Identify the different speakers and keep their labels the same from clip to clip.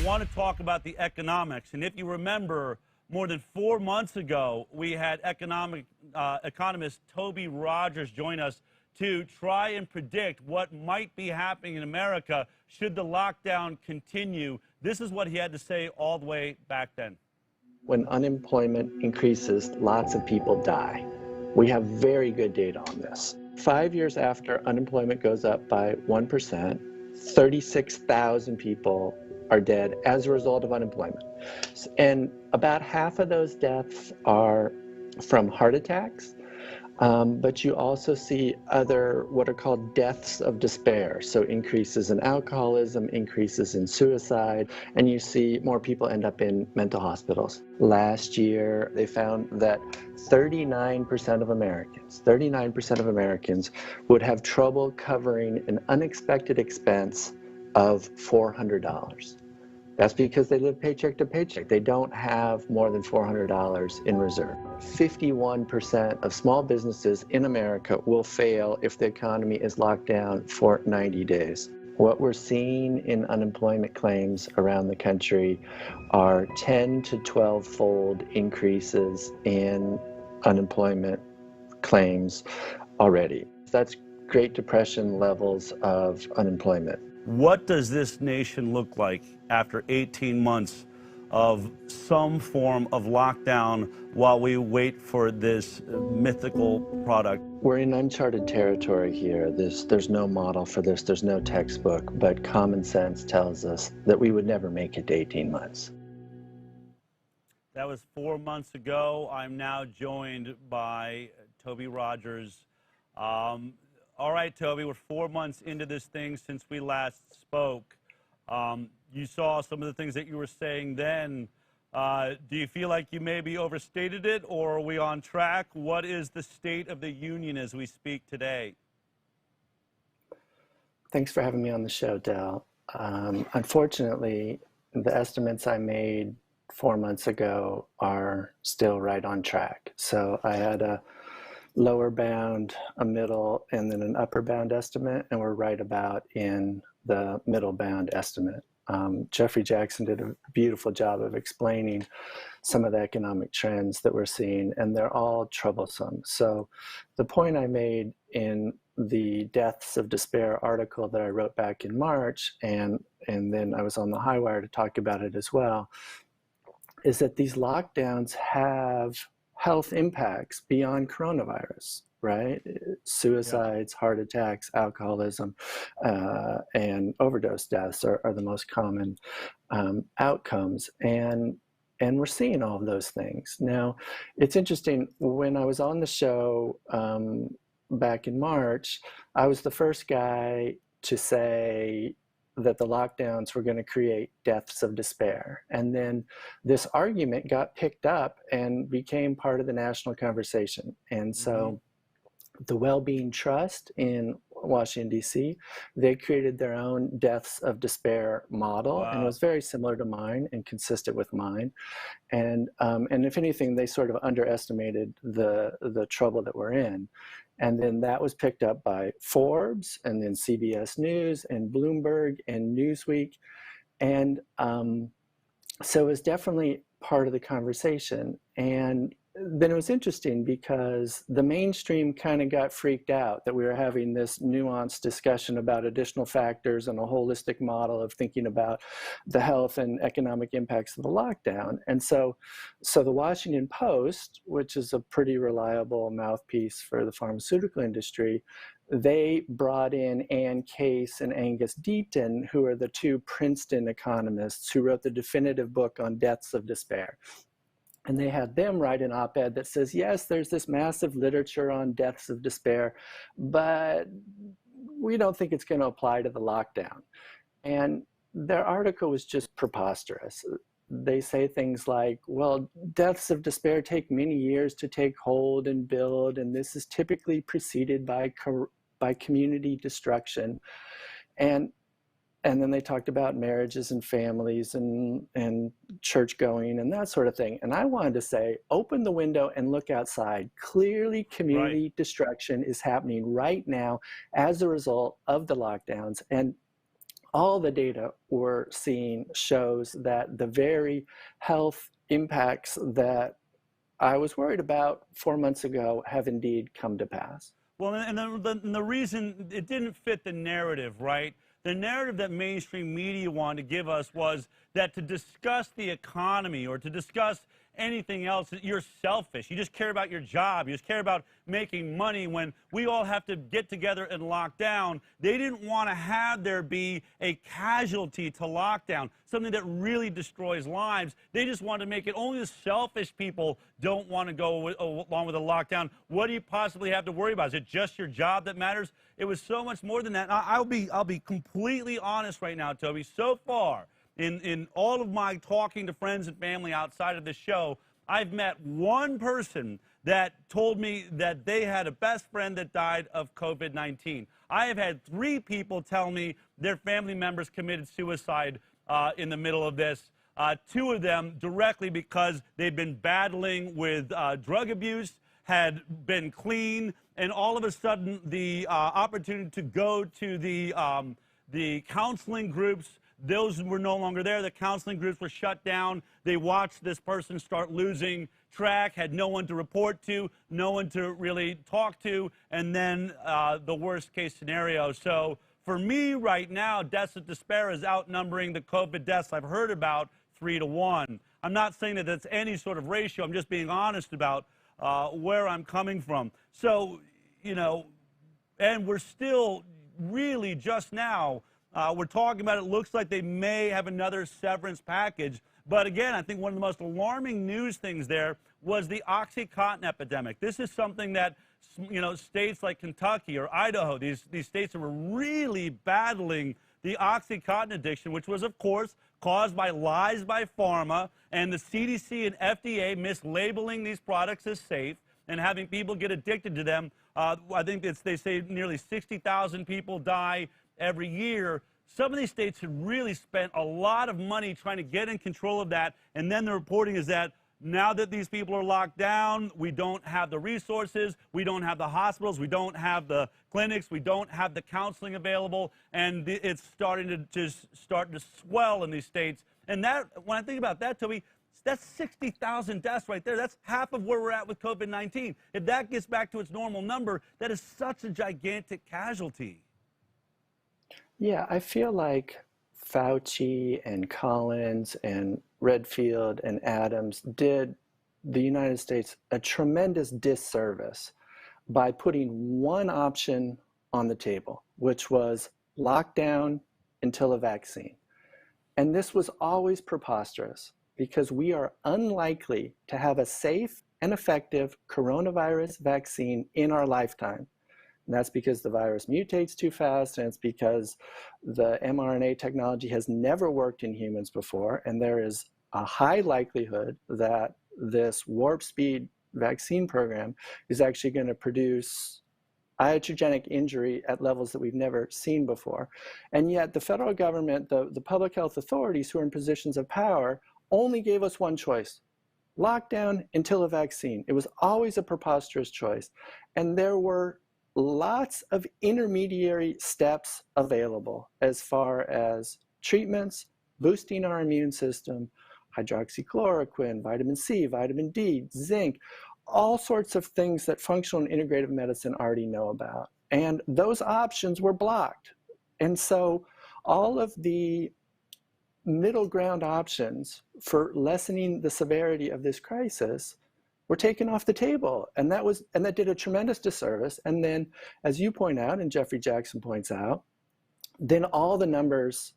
Speaker 1: I want to talk about the economics. And if you remember, more than 4 months ago, we had economist Toby Rogers join us to try and predict what might be happening in America should the lockdown continue. This is what he had to say all the way back then.
Speaker 2: When unemployment increases, lots of people die. We have very good data on this. 5 years after unemployment goes up by 1%, 36,000 people are dead as a result of unemployment. And about half of those deaths are from heart attacks. But you also see other what are called deaths of despair. So increases in alcoholism, increases in suicide, and you see more people end up in mental hospitals. Last year, they found that 39% of Americans would have trouble covering an unexpected expense of $400. That's because they live paycheck to paycheck. They don't have more than $400 in reserve. 51% of small businesses in America will fail if the economy is locked down for 90 days. What we're seeing in unemployment claims around the country are 10 to 12-fold increases in unemployment claims already. That's Great Depression levels of unemployment.
Speaker 1: What does this nation look like after 18 months of some form of lockdown while we wait for this mythical product?
Speaker 2: We're in uncharted territory here. There's no model for this, there's no textbook, but common sense tells us that we would never make it to 18 months.
Speaker 1: That was 4 months ago. I'm now joined by Toby Rogers. All right, Toby, we're 4 months into this thing since we last spoke. You saw some of the things that you were saying then. Do you feel like you maybe overstated it, or are we on track? What is the state of the union as we speak today?
Speaker 2: Thanks for having me on the show, Del. Unfortunately, the estimates I made 4 months ago are still right on track. So I had a lower bound, a middle, and then an upper bound estimate, and we're right about in the middle bound estimate. Jeffrey Jackson did a beautiful job of explaining some of the economic trends that we're seeing, and they're all troublesome. So the point I made in the Deaths of Despair article that I wrote back in March, and then I was on the Highwire to talk about it as well, is that these lockdowns have health impacts beyond coronavirus, right? Suicides, heart attacks, alcoholism, and overdose deaths are the most common outcomes. And we're seeing all of those things. Now, it's interesting, when I was on the show back in March, I was the first guy to say that the lockdowns were going to create deaths of despair. And then this argument got picked up and became part of the national conversation. And so the Wellbeing Trust in Washington, D.C., they created their own deaths of despair model. Wow. And it was very similar to mine and consistent with mine. And if anything, they sort of underestimated the trouble that we're in. And then that was picked up by Forbes, and then CBS News, and Bloomberg, and Newsweek. And so it was definitely part of the conversation. And then it was interesting because the mainstream kind of got freaked out that we were having this nuanced discussion about additional factors and a holistic model of thinking about the health and economic impacts of the lockdown. And so the Washington Post, which is a pretty reliable mouthpiece for the pharmaceutical industry, they brought in Ann Case and Angus Deaton, who are the two Princeton economists who wrote the definitive book on deaths of despair. And they had them write an op-ed that says, yes, there's this massive literature on deaths of despair, but we don't think it's going to apply to the lockdown. And their article was just preposterous. They say things like, well, deaths of despair take many years to take hold and build, and this is typically preceded by community destruction. And then they talked about marriages and families and church going and that sort of thing. And I wanted to say, open the window and look outside. Clearly, community destruction is happening right now as a result of the lockdowns. And all the data we're seeing shows that the very health impacts that I was worried about 4 months ago have indeed come to pass.
Speaker 1: Well, and the reason it didn't fit the narrative, right? The narrative that mainstream media wanted to give us was that to discuss the economy or to discuss anything else, you're selfish. You just care about your job. You just care about making money when we all have to get together and lock down. They didn't want to have there be a casualty to lockdown, something that really destroys lives. They just wanted to make it only the selfish people don't want to go along with a lockdown. What do you possibly have to worry about? Is it just your job that matters? It was so much more than that. I'll be completely honest right now, Toby. So far, in all of my talking to friends and family outside of this show, I've met one person that told me that they had a best friend that died of COVID-19. I have had 3 people tell me their family members committed suicide in the middle of this. 2 of them directly because they've been battling with drug abuse, had been clean, and all of a sudden the opportunity to go to the counseling groups, those were no longer there. The counseling groups were shut down. They watched this person start losing track, had no one to report to, no one to really talk to, and then the worst case scenario. So for me right now, deaths of despair is outnumbering the COVID deaths I've heard about 3 to 1. I'm not saying that that's any sort of ratio. I'm just being honest about where I'm coming from. So, you know, and we're still really just now, we're talking about it looks like they may have another severance package. But again, I think one of the most alarming news things there was the OxyContin epidemic. This is something that, you know, states like Kentucky or Idaho, these states that were really battling the OxyContin addiction, which was, of course, caused by lies by pharma and the CDC and FDA mislabeling these products as safe and having people get addicted to them. I think they say nearly 60,000 people die every year. Some of these states have really spent a lot of money trying to get in control of that, and then the reporting is that now that these people are locked down, we don't have the resources, we don't have the hospitals, we don't have the clinics, we don't have the counseling available, and it's starting to just swell in these states. And that, when I think about that, Toby, that's 60,000 deaths right there. That's half of where we're at with COVID-19. If that gets back to its normal number, that is such a gigantic casualty.
Speaker 2: Yeah, I feel like Fauci and Collins and Redfield and Adams did the United States a tremendous disservice by putting one option on the table, which was lockdown until a vaccine. And this was always preposterous because we are unlikely to have a safe and effective coronavirus vaccine in our lifetime. And that's because the virus mutates too fast, and it's because the mRNA technology has never worked in humans before, and there is a high likelihood that this warp speed vaccine program is actually going to produce iatrogenic injury at levels that we've never seen before. And yet the federal government, the public health authorities who are in positions of power, only gave us one choice: lockdown until a vaccine. It was always a preposterous choice. And there were lots of intermediary steps available as far as treatments, boosting our immune system, hydroxychloroquine, vitamin C, vitamin D, zinc, all sorts of things that functional and integrative medicine already know about. And those options were blocked. And so all of the middle ground options for lessening the severity of this crisis were taken off the table, and that did a tremendous disservice. And then, as you point out, and Jeffrey Jackson points out, then all the numbers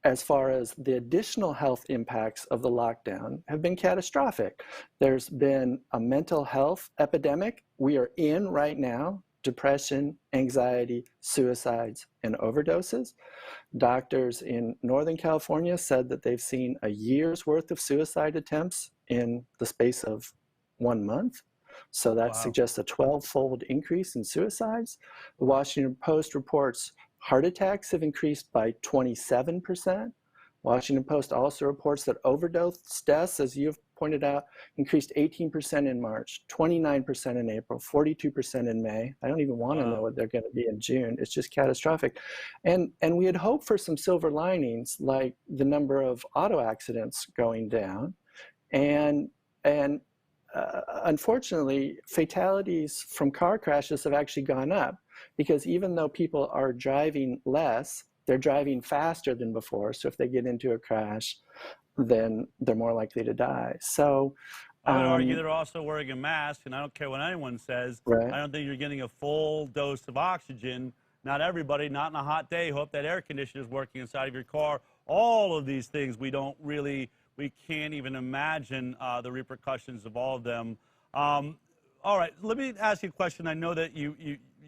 Speaker 2: as far as the additional health impacts of the lockdown have been catastrophic. There's been a mental health epidemic we are in right now: depression, anxiety, suicides, and overdoses. Doctors in Northern California said that they've seen a year's worth of suicide attempts in the space of 1 month. So that suggests a 12-fold increase in suicides. The Washington Post reports heart attacks have increased by 27%. Washington Post also reports that overdose deaths, as you've pointed out, increased 18% in March, 29% in April, 42% in May. I don't even want to know what they're going to be in June. It's just catastrophic. And we had hoped for some silver linings, like the number of auto accidents going down. And unfortunately, fatalities from car crashes have actually gone up, because even though people are driving less, they're driving faster than before. So if they get into a crash, then they're more likely to die. So
Speaker 1: I would argue they're also wearing a mask, and I don't care what anyone says.
Speaker 2: Right.
Speaker 1: I don't think you're getting a full dose of oxygen. Not everybody, not in a hot day. Hope that air conditioner is working inside of your car. All of these things, we can't even imagine the repercussions of all of them. All right, let me ask you a question. I know that we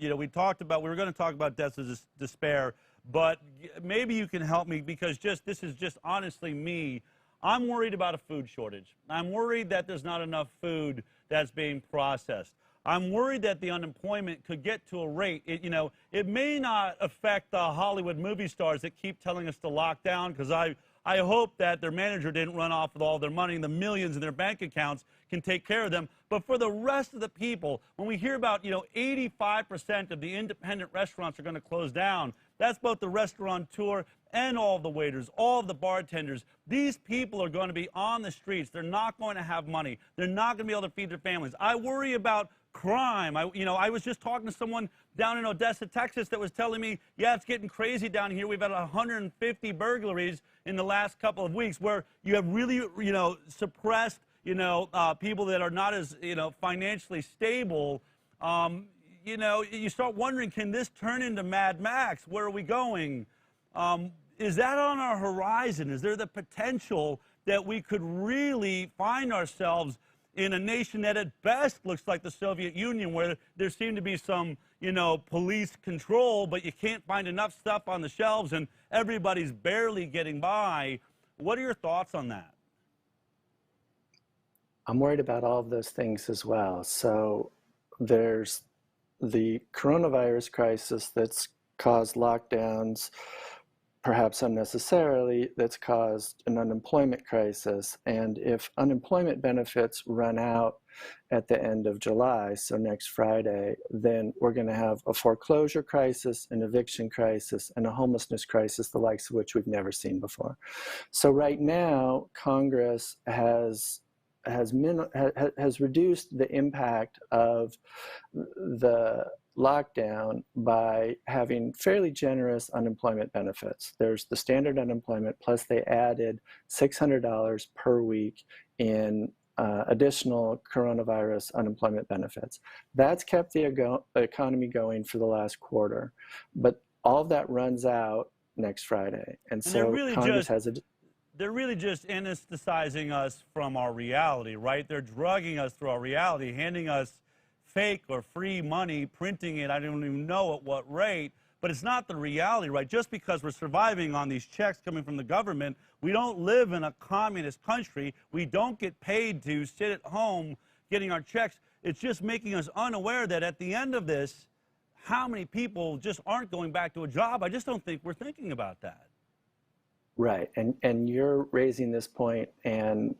Speaker 1: were going to talk about deaths of despair, but maybe you can help me, because this is just honestly me. I'm worried about a food shortage. I'm worried that there's not enough food that's being processed. I'm worried that the unemployment could get to a rate, it may not affect the Hollywood movie stars that keep telling us to lock down, because I hope that their manager didn't run off with all their money and the millions in their bank accounts can take care of them. But for the rest of the people, when we hear about, 85% of the independent restaurants are going to close down, that's both the restaurateur and all the waiters, all the bartenders. These people are going to be on the streets. They're not going to have money. They're not going to be able to feed their families. I worry about crime. I was just talking to someone down in Odessa, Texas, that was telling me, yeah, it's getting crazy down here. We've had 150 burglaries in the last couple of weeks, where you have really, suppressed, people that are not as, financially stable. You start wondering, can this turn into Mad Max? Where are we going? Is that on our horizon? Is there the potential that we could really find ourselves in a nation that at best looks like the Soviet Union, where there seemed to be some, police control, but you can't find enough stuff on the shelves and everybody's barely getting by? What are your thoughts on that?
Speaker 2: I'm worried about all of those things as well. So there's the coronavirus crisis that's caused lockdowns, perhaps unnecessarily, that's caused an unemployment crisis. And if unemployment benefits run out at the end of July, so next Friday, then we're going to have a foreclosure crisis, an eviction crisis, and a homelessness crisis, the likes of which we've never seen before. So right now, Congress has reduced the impact of the lockdown by having fairly generous unemployment benefits. There's the standard unemployment, plus they added $600 per week in additional coronavirus unemployment benefits. That's kept the economy going for the last quarter, but all of that runs out next Friday. And so
Speaker 1: really
Speaker 2: Congress has a...
Speaker 1: They're really just anesthetizing us from our reality, right? They're drugging us through our reality, handing us fake or free money, printing it, I don't even know at what rate, but it's not the reality, right? Just because we're surviving on these checks coming from the government, we don't live in a communist country. We don't get paid to sit at home getting our checks. It's just making us unaware that at the end of this, how many people just aren't going back to a job? I just don't think we're thinking about that.
Speaker 2: Right, and you're raising this point, and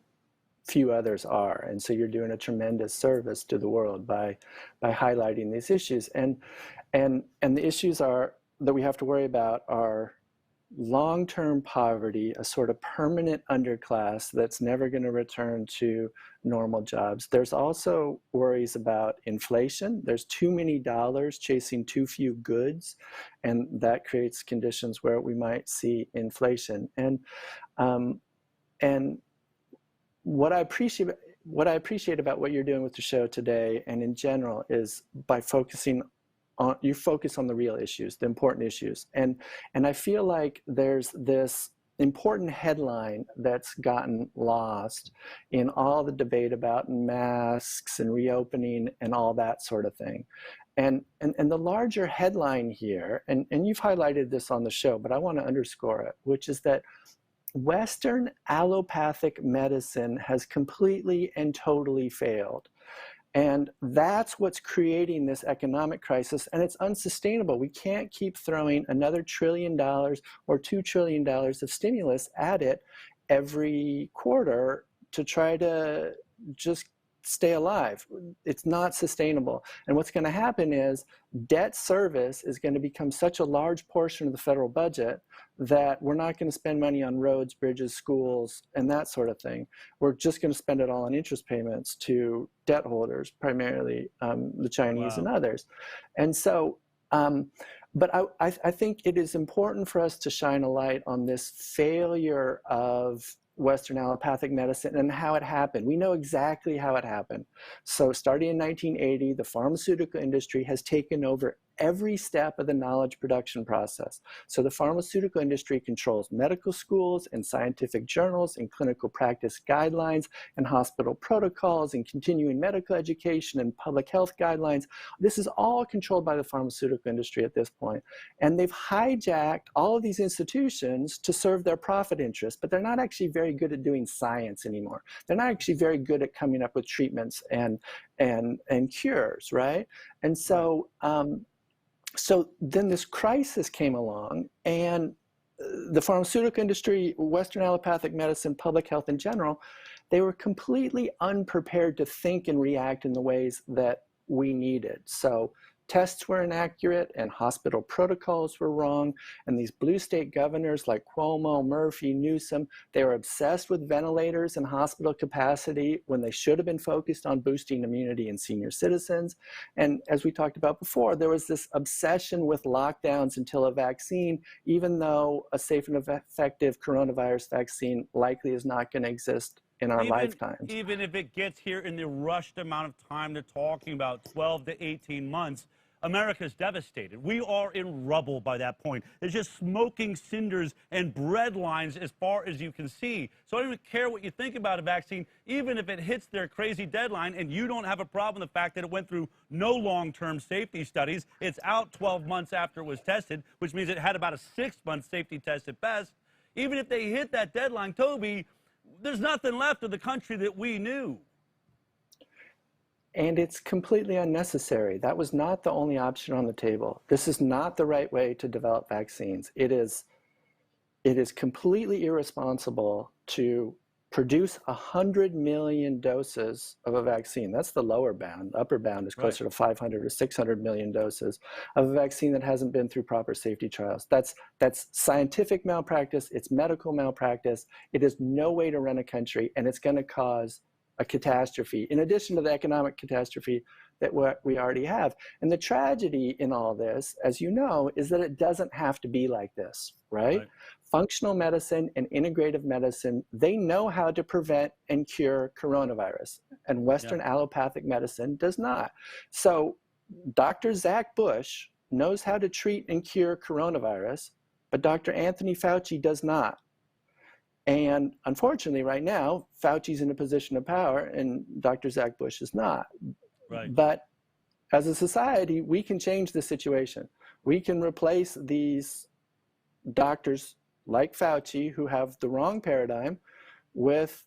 Speaker 2: few others are, and so you're doing a tremendous service to the world by highlighting these issues. And the issues that we have to worry about are long-term poverty, a sort of permanent underclass that's never going to return to normal jobs. There's also worries about inflation. There's too many dollars chasing too few goods, and that creates conditions where we might see inflation. And what I appreciate about what you're doing with the show today and in general is by you focus on the real issues, the important issues. And I feel like there's this important headline that's gotten lost in all the debate about masks and reopening and all that sort of thing. And the larger headline here, and you've highlighted this on the show, but I want to underscore it, which is that Western allopathic medicine has completely and totally failed. And that's what's creating this economic crisis, and it's unsustainable. We can't keep throwing another $1 trillion or $2 trillion of stimulus at it every quarter to try to just stay alive. It's not sustainable. And what's going to happen is debt service is going to become such a large portion of the federal budget that we're not going to spend money on roads, bridges, schools, and that sort of thing. We're just going to spend it all on interest payments to debt holders, primarily the Chinese and others. And so, but I think it is important for us to shine a light on this failure of Western allopathic medicine and how it happened. We know exactly how it happened. So starting in 1980, the pharmaceutical industry has taken over every step of the knowledge production process. So the pharmaceutical industry controls medical schools and scientific journals and clinical practice guidelines and hospital protocols and continuing medical education and public health guidelines. This is all controlled by the pharmaceutical industry at this point. And they've hijacked all of these institutions to serve their profit interests, but they're not actually very good at doing science anymore. They're not actually very good at coming up with treatments and cures, right? And so, so then this crisis came along, and the pharmaceutical industry, Western allopathic medicine, public health in general, they were completely unprepared to think and react in the ways that we needed. So tests were inaccurate and hospital protocols were wrong. And these blue state governors like Cuomo, Murphy, Newsom, they were obsessed with ventilators and hospital capacity when they should have been focused on boosting immunity in senior citizens. And as we talked about before, there was this obsession with lockdowns until a vaccine, even though a safe and effective coronavirus vaccine likely is not going to exist in our lifetimes.
Speaker 1: Even if it gets here in the rushed amount of time they're talking about, 12 to 18 months, America's devastated. We are in rubble by that point. There's just smoking cinders and bread lines as far as you can see. So I don't even care what you think about a vaccine, even if it hits their crazy deadline and you don't have a problem with the fact that it went through no long-term safety studies. It's out 12 months after it was tested, which means it had about a 6-month safety test at best. Even if they hit that deadline, Toby, there's nothing left of the country that we knew.
Speaker 2: And it's completely unnecessary. That was not the only option on the table. This is not the right way to develop vaccines. It is completely irresponsible to produce 100 million doses of a vaccine. That's the lower bound. The upper bound is closer to 500 or 600 million doses of a vaccine that hasn't been through proper safety trials. That's scientific malpractice. It's medical malpractice. It is no way to run a country, and it's going to cause a catastrophe, in addition to the economic catastrophe that we already have. And the tragedy in all this, as you know, is that it doesn't have to be like this, right? Functional medicine and integrative medicine, they know how to prevent and cure coronavirus, and Western allopathic medicine does not. So Dr. Zach Bush knows how to treat and cure coronavirus, but Dr. Anthony Fauci does not. And unfortunately, right now, Fauci's in a position of power and Dr. Zach Bush is not.
Speaker 1: Right.
Speaker 2: But as a society, we can change the situation. We can replace these doctors like Fauci who have the wrong paradigm with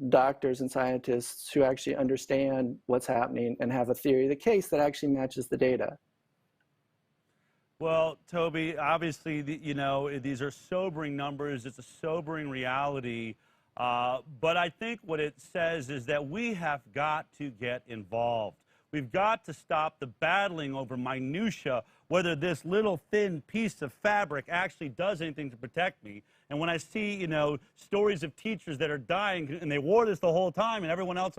Speaker 2: doctors and scientists who actually understand what's happening and have a theory of the case that actually matches the data.
Speaker 1: Well, Toby, obviously, you know, these are sobering numbers. It's a sobering reality. But I think what it says is that we have got to get involved. We've got to stop the battling over minutia, whether this little thin piece of fabric actually does anything to protect me. And when I see, you know, stories of teachers that are dying and they wore this the whole time and everyone else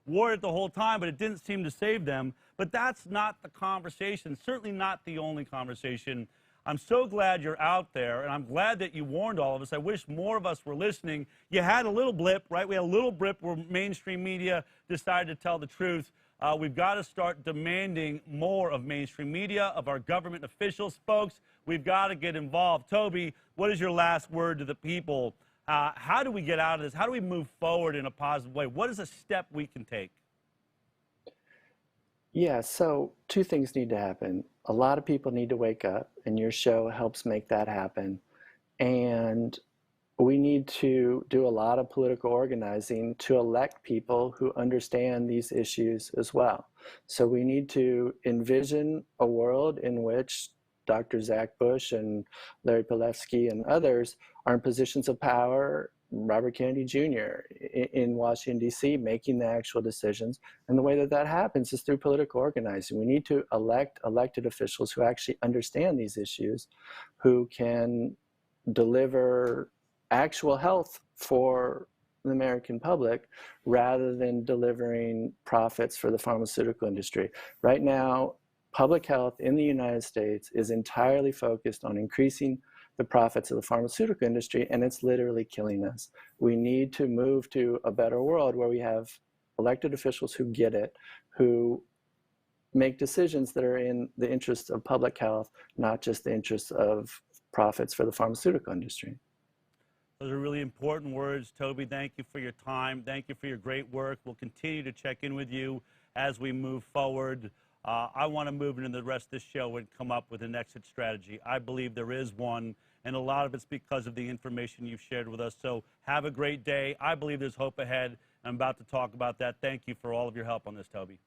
Speaker 1: wore it the whole time, but it didn't seem to save them. But that's not the conversation, certainly not the only conversation. I'm so glad you're out there, and I'm glad that you warned all of us. I wish more of us were listening. You had a little blip, right? We had a little blip where mainstream media decided to tell the truth. We've got to start demanding more of mainstream media, of our government officials. Folks, we've got to get involved. Toby, what is your last word to the people? How do we get out of this? How do we move forward in a positive way? What is a step we can take?
Speaker 2: Yeah, so two things need to happen. A lot of people need to wake up, and your show helps make that happen. And we need to do a lot of political organizing to elect people who understand these issues as well. So we need to envision a world in which Dr. Zach Bush and Larry Palevsky and others are in positions of power Robert Kennedy Jr. in Washington, D.C., making the actual decisions. And the way that that happens is through political organizing. We need to elect elected officials who actually understand these issues, who can deliver actual health for the American public rather than delivering profits for the pharmaceutical industry. Right now, public health in the United States is entirely focused on increasing the profits of the pharmaceutical industry, and it's literally killing us. We need to move to a better world where we have elected officials who get it, who make decisions that are in the interests of public health, not just the interests of profits for the pharmaceutical industry.
Speaker 1: Those are really important words. Toby, thank you for your time. Thank you for your great work. We'll continue to check in with you as we move forward. I want to move into the rest of this show and come up with an exit strategy. I believe there is one, and a lot of it's because of the information you've shared with us. So have a great day. I believe there's hope ahead. I'm about to talk about that. Thank you for all of your help on this, Toby.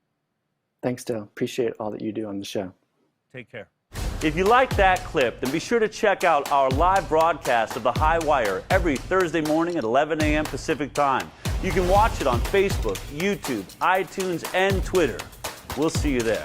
Speaker 2: Thanks, Dale. Appreciate all that you do on the show.
Speaker 1: Take care. If you like that clip, then be sure to check out our live broadcast of The High Wire every Thursday morning at 11 a.m. Pacific Time. You can watch it on Facebook, YouTube, iTunes, and Twitter. We'll see you there.